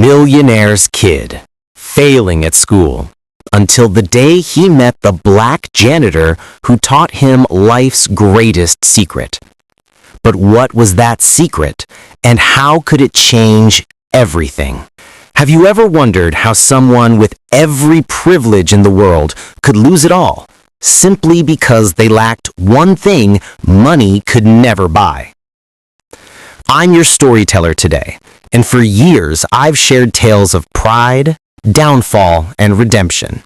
Millionaire's kid, failing at school, until the day he met the black janitor who taught him life's greatest secret. But what was that secret, and how could it change everything? Have you ever wondered how someone with every privilege in the world could lose it all, simply because they lacked one thing money could never buy? I'm your storyteller today, and for years I've shared tales of pride, downfall, and redemption.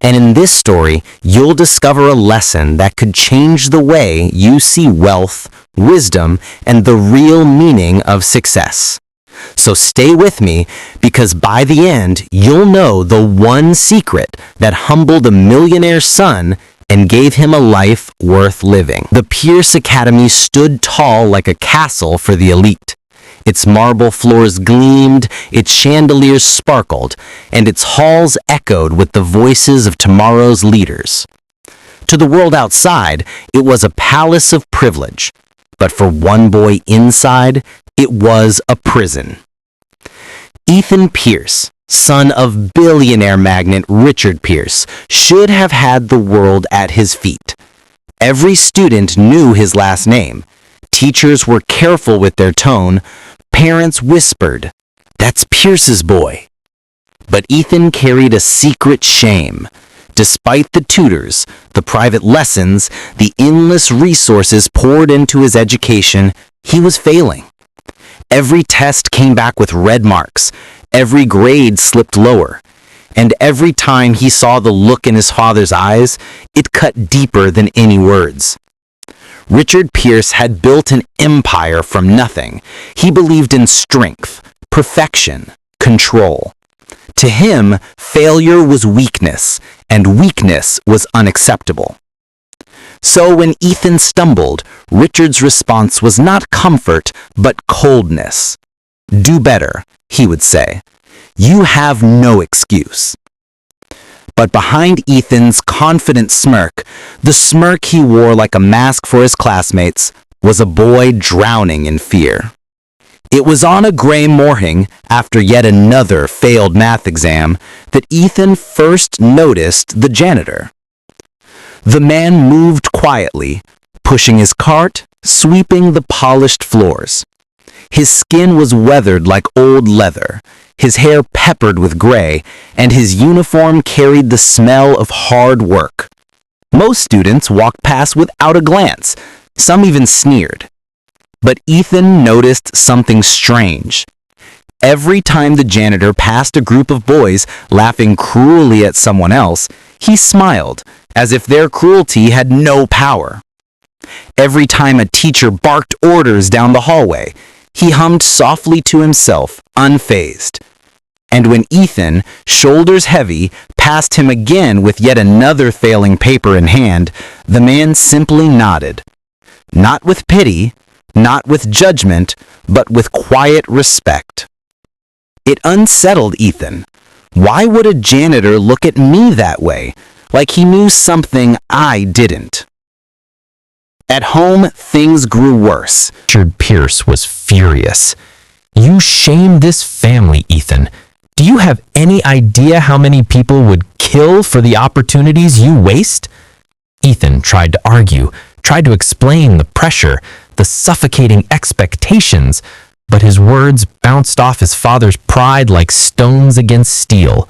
And in this story, you'll discover a lesson that could change the way you see wealth, wisdom, and the real meaning of success. So stay with me, because by the end, you'll know the one secret that humbled a millionaire's son and gave him a life worth living. The Pierce Academy stood tall like a castle for the elite. Its marble floors gleamed, its chandeliers sparkled, and its halls echoed with the voices of tomorrow's leaders. To the world outside, it was a palace of privilege, but for one boy inside, it was a prison. Ethan Pierce, son of billionaire magnate Richard Pierce, should have had the world at his feet. Every student knew his last name. Teachers were careful with their tone. Parents whispered, "That's Pierce's boy." But Ethan carried a secret shame. Despite the tutors, the private lessons, the endless resources poured into his education, he was failing. Every test came back with red marks. Every grade slipped lower. And every time he saw the look in his father's eyes, it cut deeper than any words. Richard Pierce had built an empire from nothing. He believed in strength, perfection, control. To him, failure was weakness, and weakness was unacceptable. So when Ethan stumbled, Richard's response was not comfort, but coldness. "Do better," he would say. "You have no excuse." But behind Ethan's confident smirk, the smirk he wore like a mask for his classmates, was a boy drowning in fear. It was on a gray morning, after yet another failed math exam, that Ethan first noticed the janitor. The man moved quietly, pushing his cart, sweeping the polished floors. His skin was weathered like old leather, his hair peppered with gray, and his uniform carried the smell of hard work. Most students walked past without a glance, some even sneered. But Ethan noticed something strange. Every time the janitor passed a group of boys laughing cruelly at someone else, he smiled, as if their cruelty had no power. Every time a teacher barked orders down the hallway, he hummed softly to himself, unfazed. And when Ethan, shoulders heavy, passed him again with yet another failing paper in hand, the man simply nodded. Not with pity, not with judgment, but with quiet respect. It unsettled Ethan. Why would a janitor look at me that way, like he knew something I didn't? At home, things grew worse. Richard Pierce was furious. "You shamed this family, Ethan. Do you have any idea how many people would kill for the opportunities you waste?" Ethan tried to argue, tried to explain the pressure, the suffocating expectations, but his words bounced off his father's pride like stones against steel.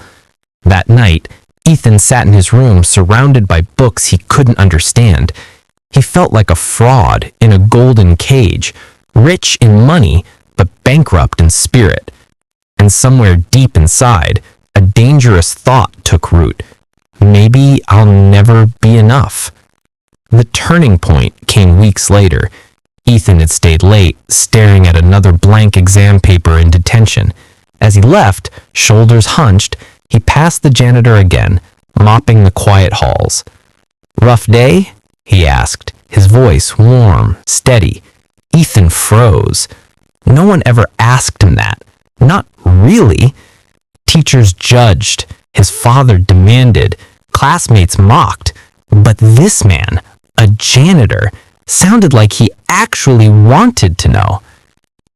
That night, Ethan sat in his room surrounded by books he couldn't understand. He felt like a fraud in a golden cage, rich in money, but bankrupt in spirit. And somewhere deep inside, a dangerous thought took root. Maybe I'll never be enough. The turning point came weeks later. Ethan had stayed late, staring at another blank exam paper in detention. As he left, shoulders hunched, he passed the janitor again, mopping the quiet halls. "Rough day?" he asked, his voice warm, steady. Ethan froze. No one ever asked him that. Not really. Teachers judged. His father demanded. Classmates mocked. But this man, a janitor, sounded like he actually wanted to know.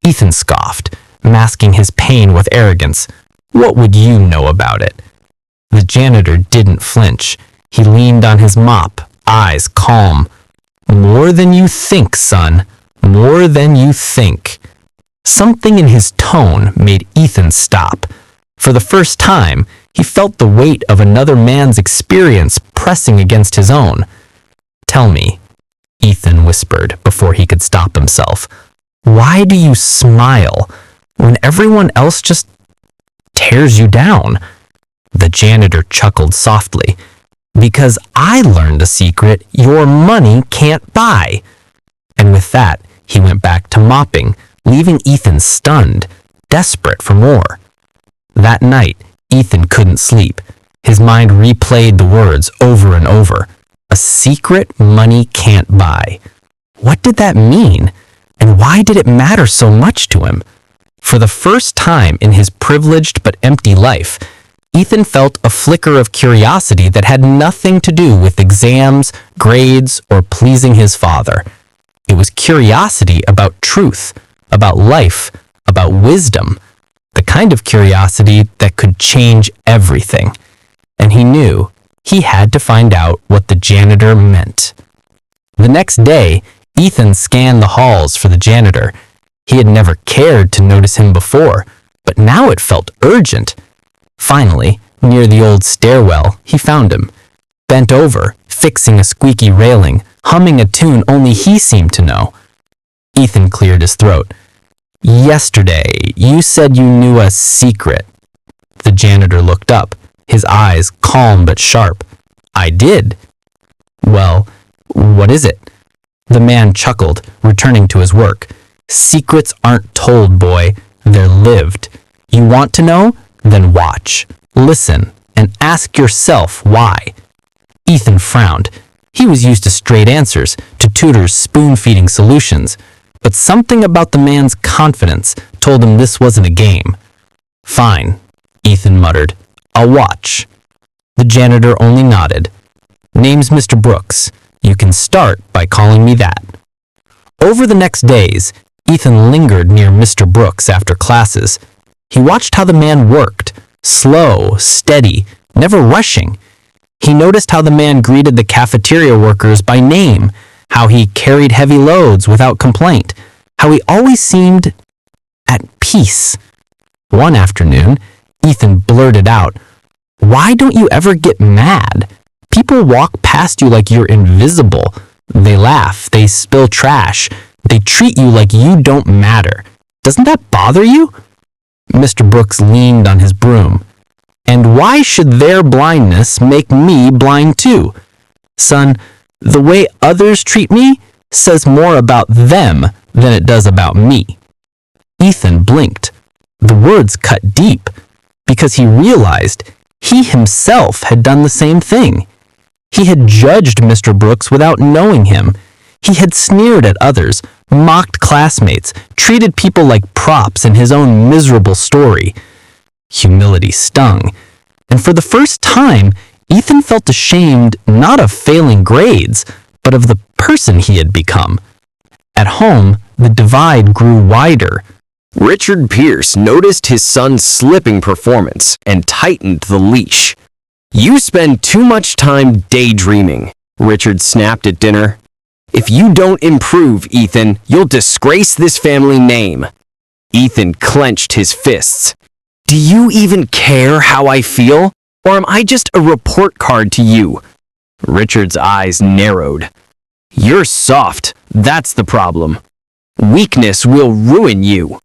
Ethan scoffed. masking his pain with arrogance. "What would you know about it?" The janitor didn't flinch. He leaned on his mop, eyes calm. "More than you think, son. More than you think." Something in his tone made Ethan stop. For the first time, he felt the weight of another man's experience pressing against his own. "Tell me," Ethan whispered before he could stop himself, "why do you smile when everyone else just tears you down?" The janitor chuckled softly. "Because I learned a secret your money can't buy." And with that, he went back to mopping, leaving Ethan stunned, desperate for more. That night, Ethan couldn't sleep. His mind replayed the words over and over. A secret money can't buy. What did that mean? And why did it matter so much to him? For the first time in his privileged but empty life, Ethan felt a flicker of curiosity that had nothing to do with exams, grades, or pleasing his father. It was curiosity about truth, about life, about wisdom, the kind of curiosity that could change everything. And he knew he had to find out what the janitor meant. The next day, Ethan scanned the halls for the janitor. He had never cared to notice him before, but now it felt urgent. Finally, near the old stairwell, he found him, bent over, fixing a squeaky railing, humming a tune only he seemed to know. Ethan cleared his throat. "Yesterday, you said you knew a secret." The janitor looked up, his eyes calm but sharp. "I did." "Well, what is it?" The man chuckled, returning to his work. "Secrets aren't told, boy. They're lived. You want to know? Then watch, listen, and ask yourself why." Ethan frowned. He was used to straight answers, to tutors spoon-feeding solutions, but something about the man's confidence told him this wasn't a game. "Fine," Ethan muttered. "I'll watch." The janitor only nodded. "Name's Mr. Brooks. You can start by calling me that." Over the next days, Ethan lingered near Mr. Brooks after classes. He watched how the man worked, slow, steady, never rushing. He noticed how the man greeted the cafeteria workers by name, how he carried heavy loads without complaint, how he always seemed at peace. One afternoon, Ethan blurted out, "Why don't you ever get mad? People walk past you like you're invisible. They laugh, they spill trash, they treat you like you don't matter. Doesn't that bother you?" Mr. Brooks leaned on his broom. "And why should their blindness make me blind too? Son, the way others treat me says more about them than it does about me." Ethan blinked. The words cut deep, because he realized he himself had done the same thing. He had judged Mr. Brooks without knowing him. He had sneered at others, mocked classmates, treated people like props in his own miserable story. Humility stung, and for the first time, Ethan felt ashamed not of failing grades, but of the person he had become. At home, the divide grew wider. Richard Pierce noticed his son's slipping performance and tightened the leash. "You spend too much time daydreaming," Richard snapped at dinner. "If you don't improve, Ethan, you'll disgrace this family name." Ethan clenched his fists. "Do you even care how I feel? Or am I just a report card to you?" Richard's eyes narrowed. "You're soft, that's the problem. Weakness will ruin you."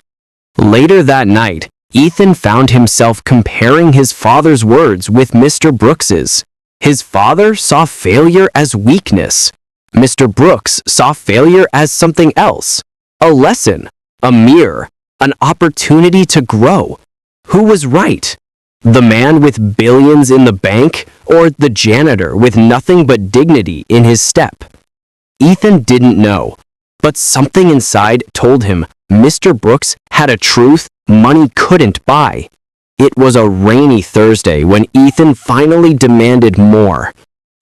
Later that night, Ethan found himself comparing his father's words with Mr. Brooks's. His father saw failure as weakness. Mr. Brooks saw failure as something else. A lesson, a mirror, an opportunity to grow. Who was right? The man with billions in the bank, or the janitor with nothing but dignity in his step? Ethan didn't know, but something inside told him Mr. Brooks had a truth money couldn't buy. It was a rainy Thursday when Ethan finally demanded more.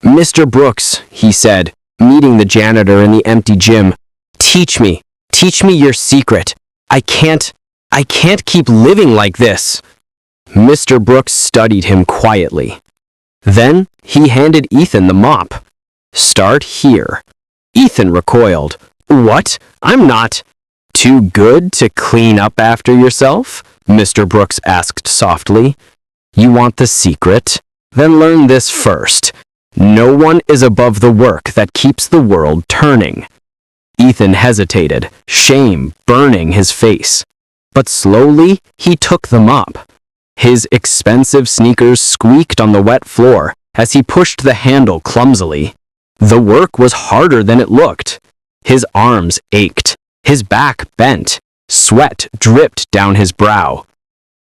"Mr. Brooks," he said, meeting the janitor in the empty gym, Teach me your secret. I can't I can't keep living like this. Mr. Brooks studied him quietly. Then he handed Ethan the mop. Start here. Ethan recoiled. What? I'm not. Too good to clean up after yourself? Mr. Brooks asked softly. You want the secret? Then learn this first. No one is above the work that keeps the world turning. Ethan hesitated, shame burning his face. But slowly he took the mop. His expensive sneakers squeaked on the wet floor as he pushed the handle clumsily. The work was harder than it looked. His arms ached, his back bent, sweat dripped down his brow.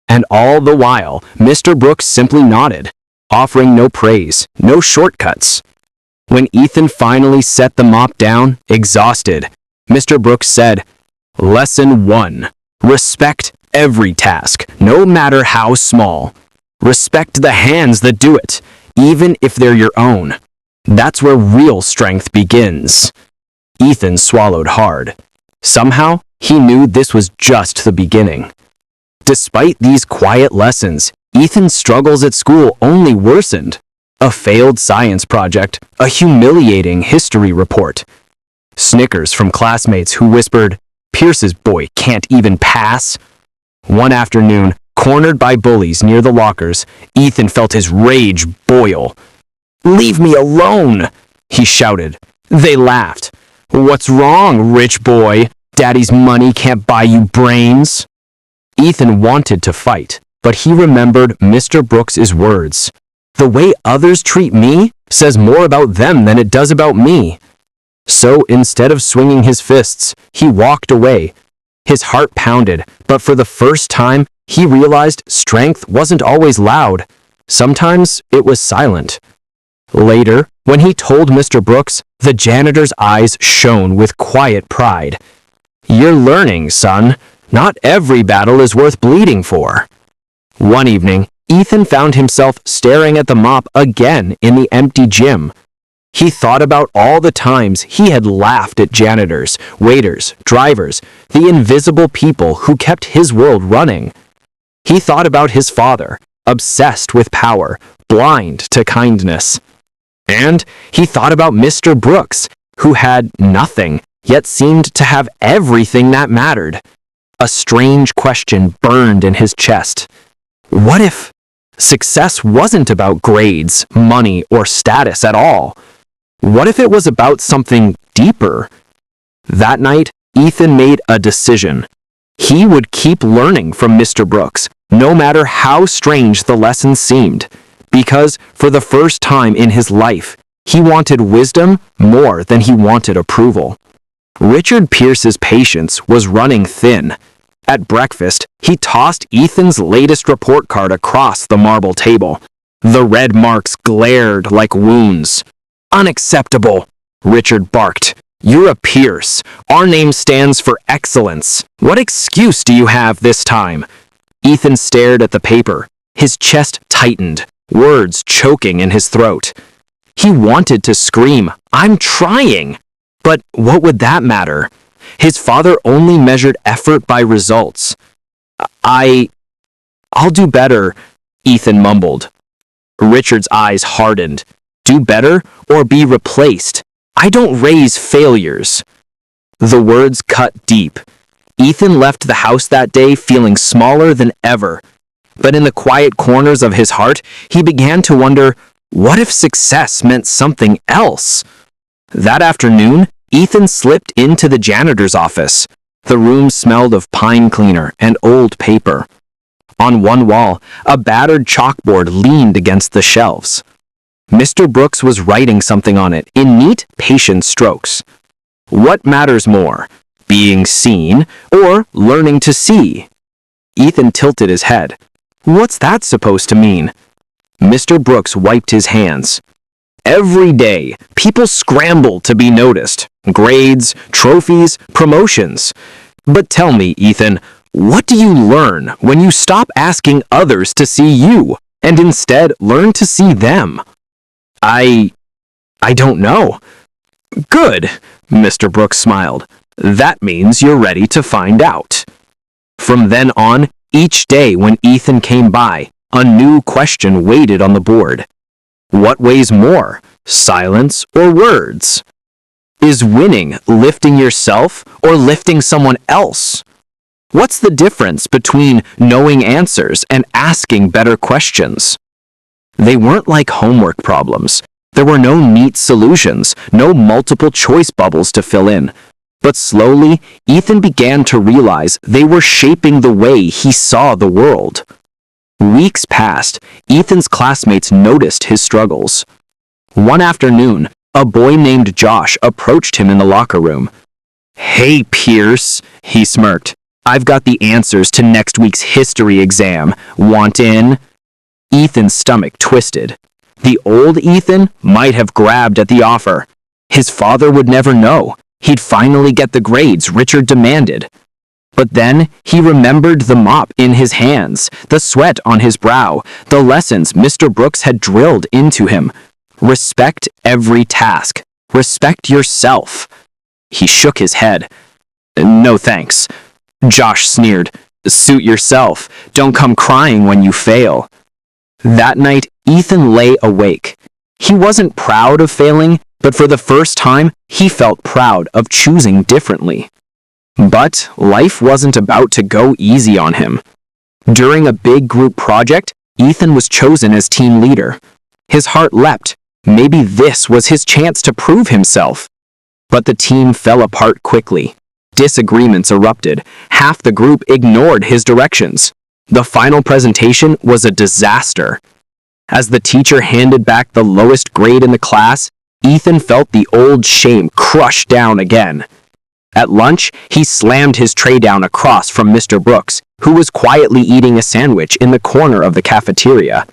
And all the while, Mr. Brooks simply nodded, offering no praise, no shortcuts. When Ethan finally set the mop down, exhausted, Mr. Brooks said, Lesson 1. Respect every task, no matter how small. Respect the hands that do it, even if they're your own. That's where real strength begins. Ethan swallowed hard. Somehow, he knew this was just the beginning. Despite these quiet lessons, Ethan's struggles at school only worsened. A failed science project, a humiliating history report. Snickers from classmates who whispered, Pierce's boy can't even pass. One afternoon, cornered by bullies near the lockers, Ethan felt his rage boil. Leave me alone, he shouted. They laughed. What's wrong, rich boy? Daddy's money can't buy you brains. Ethan wanted to fight, but he remembered Mr. Brooks's words. The way others treat me says more about them than it does about me. So instead of swinging his fists, he walked away. His heart pounded, but for the first time, he realized strength wasn't always loud. Sometimes it was silent. Later, when he told Mr. Brooks, the janitor's eyes shone with quiet pride. You're learning, son. Not every battle is worth bleeding for. One evening, Ethan found himself staring at the mop again in the empty gym. He thought about all the times he had laughed at janitors, waiters, drivers, the invisible people who kept his world running. He thought about his father, obsessed with power, blind to kindness. And he thought about Mr. Brooks, who had nothing, yet seemed to have everything that mattered. A strange question burned in his chest. What if success wasn't about grades, money, or status at all? What if it was about something deeper? That night, Ethan made a decision. He would keep learning from Mr. Brooks, no matter how strange the lessons seemed, because for the first time in his life, he wanted wisdom more than he wanted approval. Richard Pierce's patience was running thin. At breakfast, he tossed Ethan's latest report card across the marble table. The red marks glared like wounds. Unacceptable, Richard barked. You're a Pierce. Our name stands for excellence. What excuse do you have this time? Ethan stared at the paper. His chest tightened, words choking in his throat. He wanted to scream, I'm trying! But what would that matter? His father only measured effort by results. I'll do better, Ethan mumbled. Richard's eyes hardened. Do better or be replaced. I don't raise failures. The words cut deep. Ethan left the house that day feeling smaller than ever. But in the quiet corners of his heart, he began to wonder, what if success meant something else? That afternoon, Ethan slipped into the janitor's office. The room smelled of pine cleaner and old paper. On one wall, a battered chalkboard leaned against the shelves. Mr. Brooks was writing something on it in neat, patient strokes. What matters more, being seen or learning to see? Ethan tilted his head. What's that supposed to mean? Mr. Brooks wiped his hands. Every day, people scramble to be noticed. Grades, trophies, promotions. But tell me, Ethan, what do you learn when you stop asking others to see you and instead learn to see them? I don't know. Good, Mr. Brooks smiled. That means you're ready to find out. From then on, each day when Ethan came by, a new question waited on the board. What weighs more, silence or words? Is winning lifting yourself or lifting someone else? What's the difference between knowing answers and asking better questions? They weren't like homework problems. There were no neat solutions, no multiple choice bubbles to fill in. But slowly, Ethan began to realize they were shaping the way he saw the world. Weeks passed. Ethan's classmates noticed his struggles. One afternoon, a boy named Josh approached him in the locker room. "Hey, Pierce," he smirked. "I've got the answers to next week's history exam. Want in?" Ethan's stomach twisted. The old Ethan might have grabbed at the offer. His father would never know. He'd finally get the grades Richard demanded. But then he remembered the mop in his hands, the sweat on his brow, the lessons Mr. Brooks had drilled into him. Respect every task. Respect yourself. He shook his head. "No thanks." Josh sneered. "Suit yourself. Don't come crying when you fail." That night, Ethan lay awake. He wasn't proud of failing, but for the first time, he felt proud of choosing differently. But life wasn't about to go easy on him. During a big group project, Ethan was chosen as team leader. His heart leapt. Maybe this was his chance to prove himself. But the team fell apart quickly. Disagreements erupted. Half the group ignored his directions. The final presentation was a disaster. As the teacher handed back the lowest grade in the class, Ethan felt the old shame crush down again. At lunch, he slammed his tray down across from Mr. Brooks, who was quietly eating a sandwich in the corner of the cafeteria.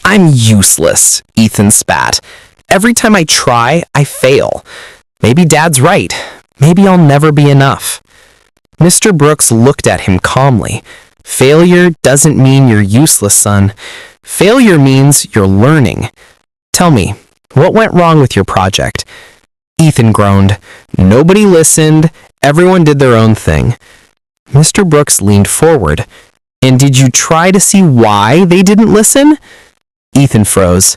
"I'm useless," Ethan spat. "Every time I try, I fail. Maybe Dad's right. Maybe I'll never be enough." Mr. Brooks looked at him calmly. "Failure doesn't mean you're useless, son. Failure means you're learning. Tell me, what went wrong with your project?" Ethan groaned. "Nobody listened. Everyone did their own thing." Mr. Brooks leaned forward. "And did you try to see why they didn't listen?" Ethan froze.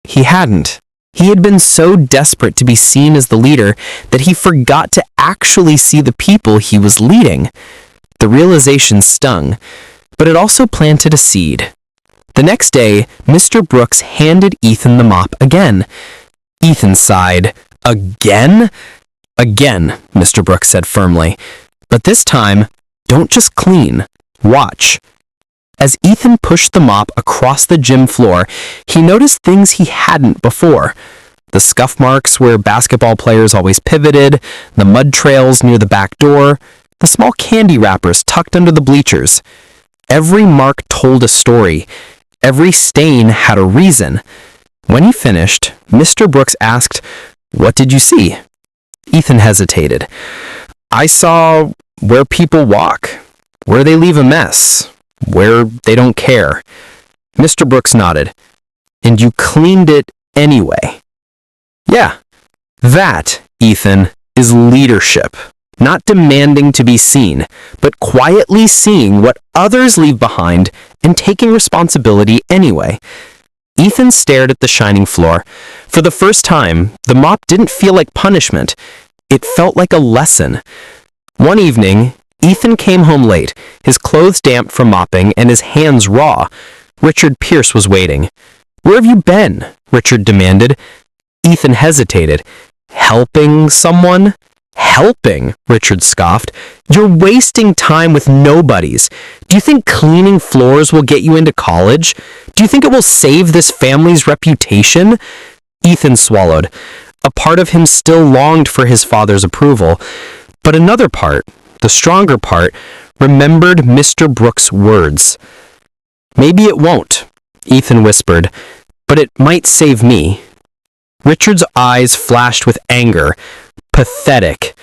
He hadn't. He had been so desperate to be seen as the leader that he forgot to actually see the people he was leading. The realization stung, but it also planted a seed. The next day, Mr. Brooks handed Ethan the mop again. Ethan sighed. "Again?" "Again," Mr. Brooks said firmly. "But this time, don't just clean. Watch." As Ethan pushed the mop across the gym floor, he noticed things he hadn't before. The scuff marks where basketball players always pivoted, the mud trails near the back door, the small candy wrappers tucked under the bleachers. Every mark told a story. Every stain had a reason. When he finished, Mr. Brooks asked, "What did you see?" Ethan hesitated. "I saw where people walk, where they leave a mess, where they don't care." Mr. Brooks nodded. "And you cleaned it anyway?" "Yeah. That, Ethan, is leadership. Not demanding to be seen, but quietly seeing what others leave behind and taking responsibility anyway." Ethan stared at the shining floor. For the first time, the mop didn't feel like punishment. It felt like a lesson. One evening, Ethan came home late, his clothes damp from mopping and his hands raw. Richard Pierce was waiting. "Where have you been?" Richard demanded. Ethan hesitated. "Helping someone?" "Helping?" Richard scoffed. "You're wasting time with nobodies. Do you think cleaning floors will get you into college? Do you think it will save this family's reputation?" Ethan swallowed. A part of him still longed for his father's approval, but another part, the stronger part, remembered Mr. Brooks' words. "Maybe it won't," Ethan whispered, "but it might save me." Richard's eyes flashed with anger. Pathetic.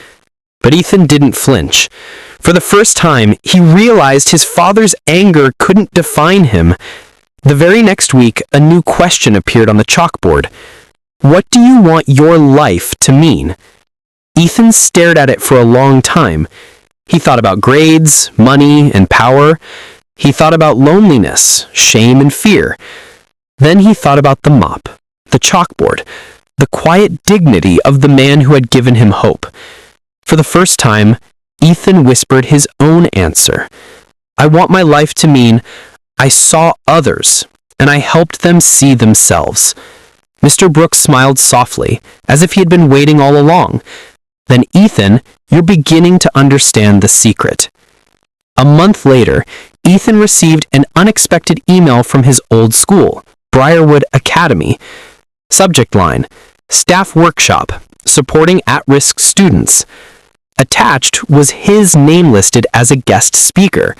But Ethan didn't flinch. For the first time, he realized his father's anger couldn't define him. The very next week, a new question appeared on the chalkboard. What do you want your life to mean? Ethan stared at it for a long time. He thought about grades, money, and power. He thought about loneliness, shame, and fear. Then he thought about the mop, the chalkboard, the quiet dignity of the man who had given him hope. For the first time, Ethan whispered his own answer. I want my life to mean I saw others, and I helped them see themselves. Mr. Brooks smiled softly, as if he had been waiting all along. Then, Ethan, you're beginning to understand the secret. A month later, Ethan received an unexpected email from his old school, Briarwood Academy. Subject line, Staff Workshop, Supporting At-Risk Students. Attached was his name listed as a guest speaker.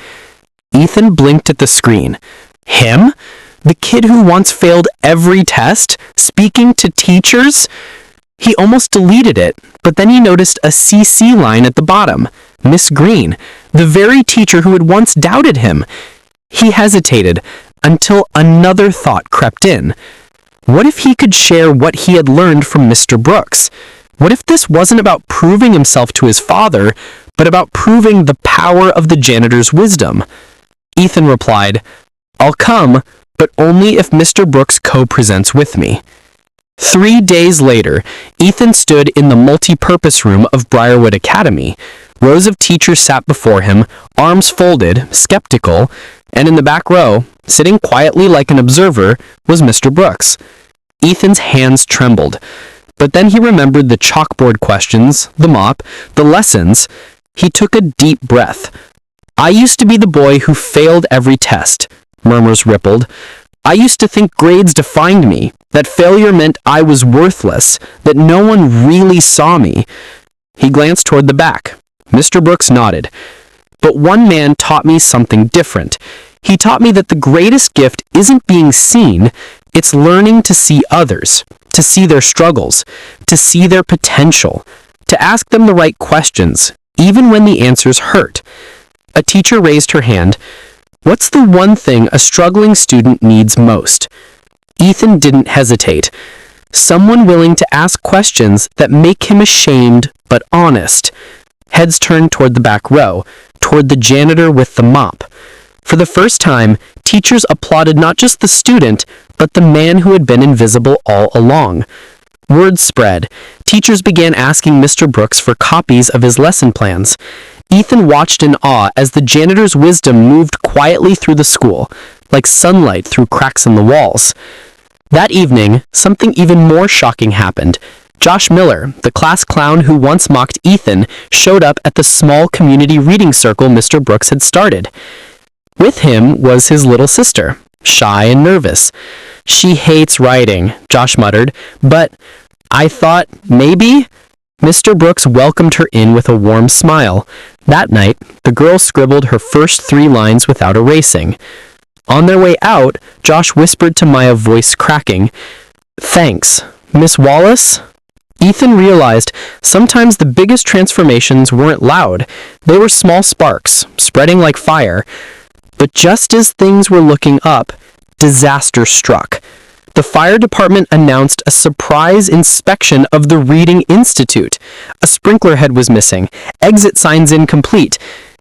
Ethan blinked at the screen. Him? The kid who once failed every test, speaking to teachers? He almost deleted it, but then he noticed a CC line at the bottom. Miss Green, the very teacher who had once doubted him. He hesitated until another thought crept in. What if he could share what he had learned from Mr. Brooks? What if this wasn't about proving himself to his father, but about proving the power of the janitor's wisdom? Ethan replied, I'll come, but only if Mr. Brooks co-presents with me. 3 days later, Ethan stood in the multi-purpose room of Briarwood Academy. Rows of teachers sat before him, arms folded, skeptical, and in the back row, sitting quietly like an observer, was Mr. Brooks. Ethan's hands trembled, but then he remembered the chalkboard questions, the mop, the lessons. He took a deep breath. I used to be the boy who failed every test, murmurs rippled. I used to think grades defined me, that failure meant I was worthless, that no one really saw me. He glanced toward the back. Mr. Brooks nodded. But one man taught me something different. He taught me that the greatest gift isn't being seen, it's learning to see others, to see their struggles, to see their potential, to ask them the right questions, even when the answers hurt. A teacher raised her hand. What's the one thing a struggling student needs most? Ethan didn't hesitate. Someone willing to ask questions that make him ashamed but honest. Heads turned toward the back row, toward the janitor with the mop. For the first time, teachers applauded not just the student, but the man who had been invisible all along. Word spread. Teachers began asking Mr. Brooks for copies of his lesson plans. Ethan watched in awe as the janitor's wisdom moved quietly through the school, like sunlight through cracks in the walls. That evening, something even more shocking happened. Josh Miller, the class clown who once mocked Ethan, showed up at the small community reading circle Mr. Brooks had started. With him was his little sister, shy and nervous. She hates writing, Josh muttered, but I thought maybe. Mr. Brooks welcomed her in with a warm smile. That night, the girl scribbled her first 3 lines without erasing. On their way out, Josh whispered to Maya, voice cracking, Thanks, Miss Wallace? Ethan realized sometimes the biggest transformations weren't loud. They were small sparks, spreading like fire. But just as things were looking up, disaster struck. The fire department announced a surprise inspection of the Reading Institute. A sprinkler head was missing, exit signs incomplete.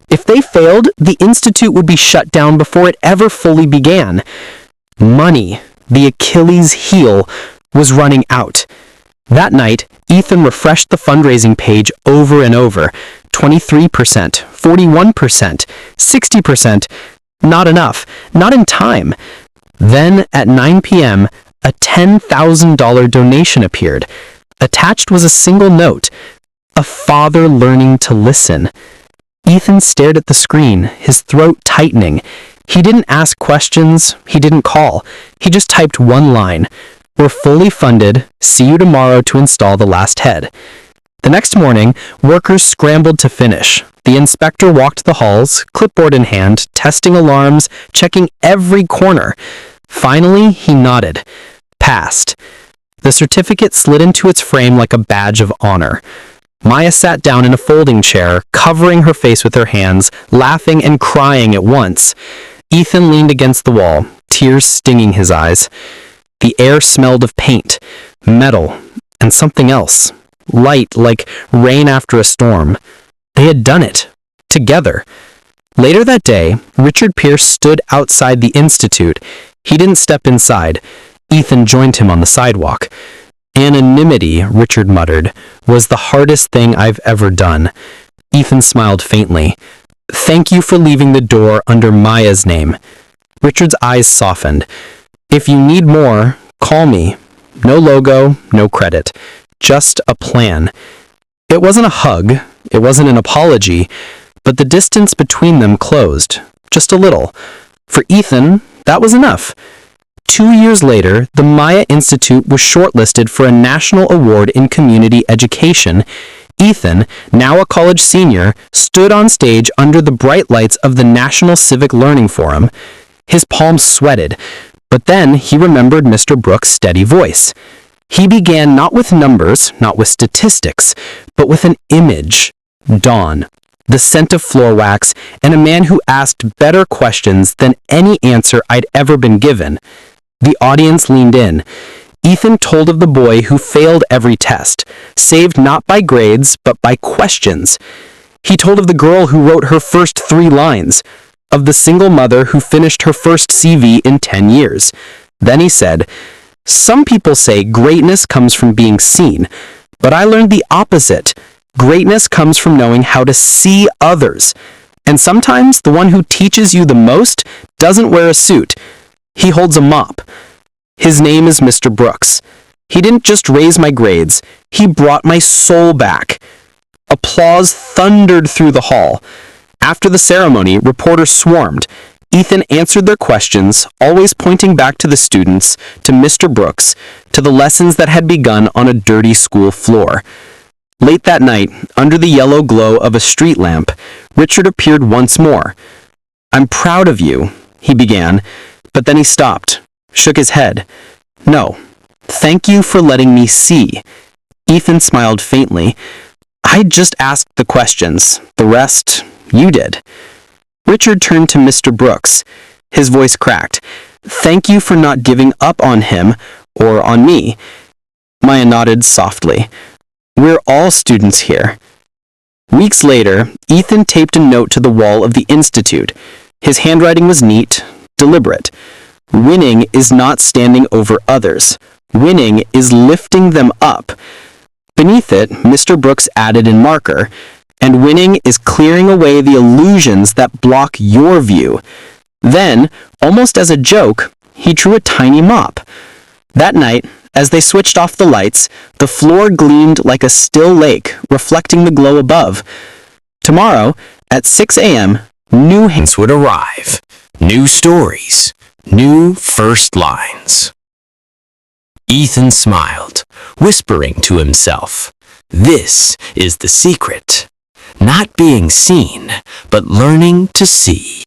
If they failed, the institute would be shut down before it ever fully began. Money, the Achilles heel, was running out. That night, Ethan refreshed the fundraising page over and over. 23%, 41%, 60%. Not enough. Not in time. Then, at 9 p.m., a $10,000 donation appeared. Attached was a single note. A father learning to listen. Ethan stared at the screen, his throat tightening. He didn't ask questions. He didn't call. He just typed one line. We're fully funded. See you tomorrow to install the last head. The next morning, workers scrambled to finish. The inspector walked the halls, clipboard in hand, testing alarms, checking every corner. Finally, he nodded. Passed. The certificate slid into its frame like a badge of honor. Maya sat down in a folding chair, covering her face with her hands, laughing and crying at once. Ethan leaned against the wall, tears stinging his eyes. The air smelled of paint. Metal, and something else. Light, like rain after a storm. They had done it. Together. Later that day, Richard Pierce stood outside the Institute. He didn't step inside. Ethan joined him on the sidewalk. Anonymity, Richard muttered, was the hardest thing I've ever done. Ethan smiled faintly. Thank you for leaving the door under Maya's name. Richard's eyes softened. If you need more, call me. No logo, no credit. Just a plan. It wasn't a hug. It wasn't an apology. But the distance between them closed. Just a little. For Ethan, that was enough. 2 years later, the Maya Institute was shortlisted for a national award in community education. Ethan, now a college senior, stood on stage under the bright lights of the National Civic Learning Forum. His palms sweated, but then he remembered Mr. Brooks' steady voice. He began not with numbers, not with statistics, but with an image. Dawn, the scent of floor wax, and a man who asked better questions than any answer I'd ever been given. The audience leaned in. Ethan told of the boy who failed every test, saved not by grades, but by questions. He told of the girl who wrote her first 3 lines, of the single mother who finished her first CV in 10 years. Then he said, some people say greatness comes from being seen, but I learned the opposite. Greatness comes from knowing how to see others. And sometimes the one who teaches you the most doesn't wear a suit. He holds a mop. His name is Mr. Brooks. He didn't just raise my grades. He brought my soul back. Applause thundered through the hall. After the ceremony, reporters swarmed. Ethan answered their questions, always pointing back to the students, to Mr. Brooks, to the lessons that had begun on a dirty school floor. Late that night, under the yellow glow of a street lamp, Richard appeared once more. I'm proud of you, he began, but then he stopped, shook his head. No, thank you for letting me see. Ethan smiled faintly. I just asked the questions. The rest, you did. Richard turned to Mr. Brooks. His voice cracked. Thank you for not giving up on him or on me. Maya nodded softly. We're all students here. Weeks later, Ethan taped a note to the wall of the Institute. His handwriting was neat, deliberate. Winning is not standing over others. Winning is lifting them up. Beneath it, Mr. Brooks added in marker, and winning is clearing away the illusions that block your view. Then, almost as a joke, he drew a tiny mop. That night, as they switched off the lights, the floor gleamed like a still lake, reflecting the glow above. Tomorrow, at 6 a.m., new Hints would arrive. New stories. New first lines. Ethan smiled, whispering to himself, this is the secret. Not being seen, but learning to see.